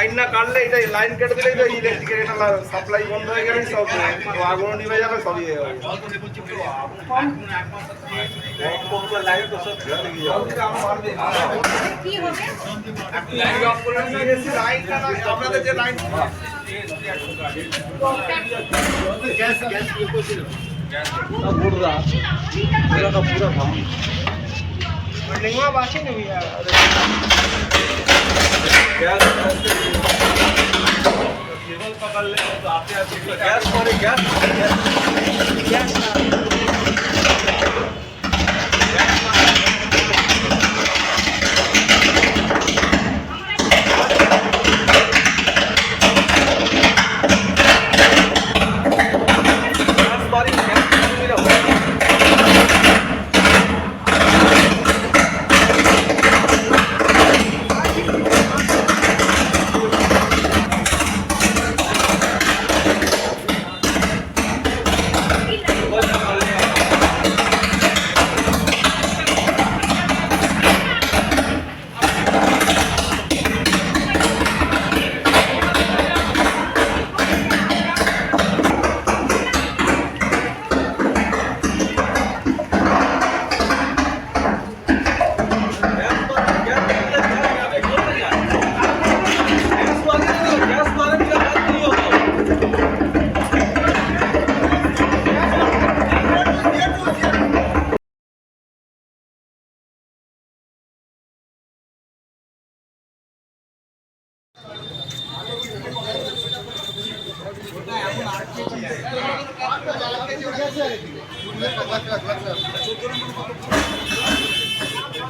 Line না কাটলে এটা লাইন কেটে দিলেই তো ইলেকট্রিকের এটা সাপ্লাই বন্ধ হয়ে গেলে সব আগুন নিভে যাবে সবই হয়ে যাবে। কি হবে আপনাদের যে লাইন पूरा बिल्डिंग में बात ही नहीं हुई यार केबल पकड़ ले तो आते आते गैस मारे गैस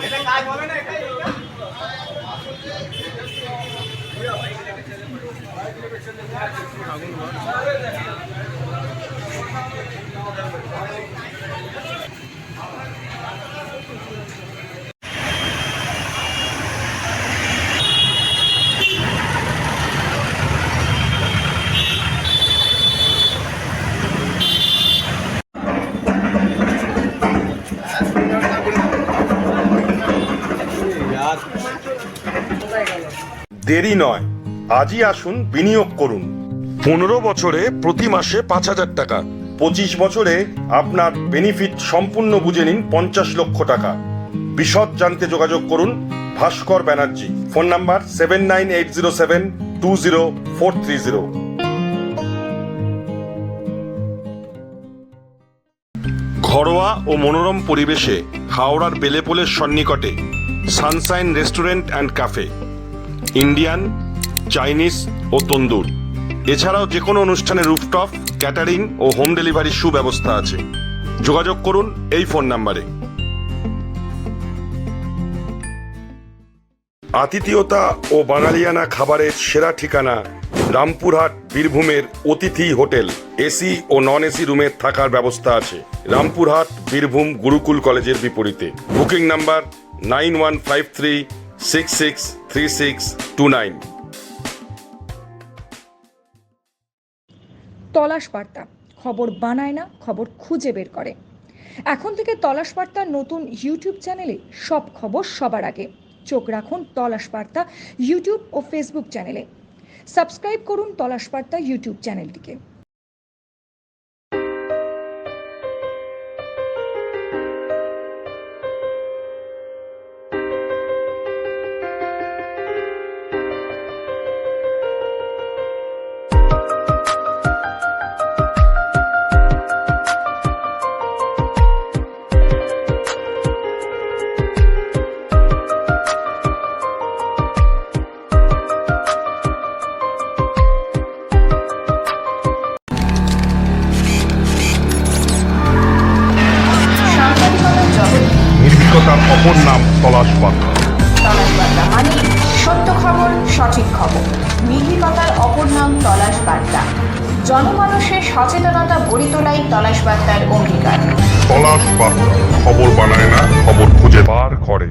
এটা কাজ হবে না এটাই দেরি নয়, আজই আসুন, বিনিয়োগ করুন। 15 বছরে প্রতি মাসে 5,000 টাকা, 25 বছরে আপনার বেনিফিট সম্পূর্ণ বুঝে নিন 50 লক্ষ টাকা। বিশদ জানতে যোগাযোগ করুন ভাস্কর ব্যানার্জি। Phone number 7980720430। ঘরোয়া ও মনোরম পরিবেশে হাওড়ার বেলেপোলের সন্নিকটে sunshine restaurant and cafe, Indian, Chinese ও তন্দুর, এছাড়াও যে কোনো অনুষ্ঠানে রুফটপ, ক্যাটারিং ও হোম ডেলিভারির সুব্যবস্থা আছে। যোগাযোগ করুন এই ফোন নাম্বারে। আতিথেয়তা ও বাঙালিয়ানা খাবারের সেরা ঠিকানা রামপুরহাট বীরভূমের অতিথি হোটেল। এসি ও নন এসি রুমের থাকার ব্যবস্থা আছে। রামপুরহাট বীরভূম গুরুকুল কলেজের বিপরীতে। Booking number 9153663629। তলাশ বার্তা, খবর বানায় না, খবর খুঁজে বের করে। এখন থেকে তলাশ বার্তার নতুন ইউটিউব চ্যানেলে সব খবর সবার আগে। চোখ রাখুন তলাশ বার্তা ইউটিউব ও ফেসবুক চ্যানেলে। সাবস্ক্রাইব করুন তলাশ বার্তা ইউটিউব চ্যানেলটিকে। নির্ভীকতার অপর নাম তলাশ বার্তা। তলাশ বার্তা মানে সত্য খবর, সঠিক খবর। নির্ভীকতার অপর নাম তলাশ বার্তা। জনমানুষের সচেতনতা গড়ে তোলাই তলাশ বার্তার অঙ্গীকার। তলাশ বার্তা, খবর বানায় না, খবর খুঁজে বার করে।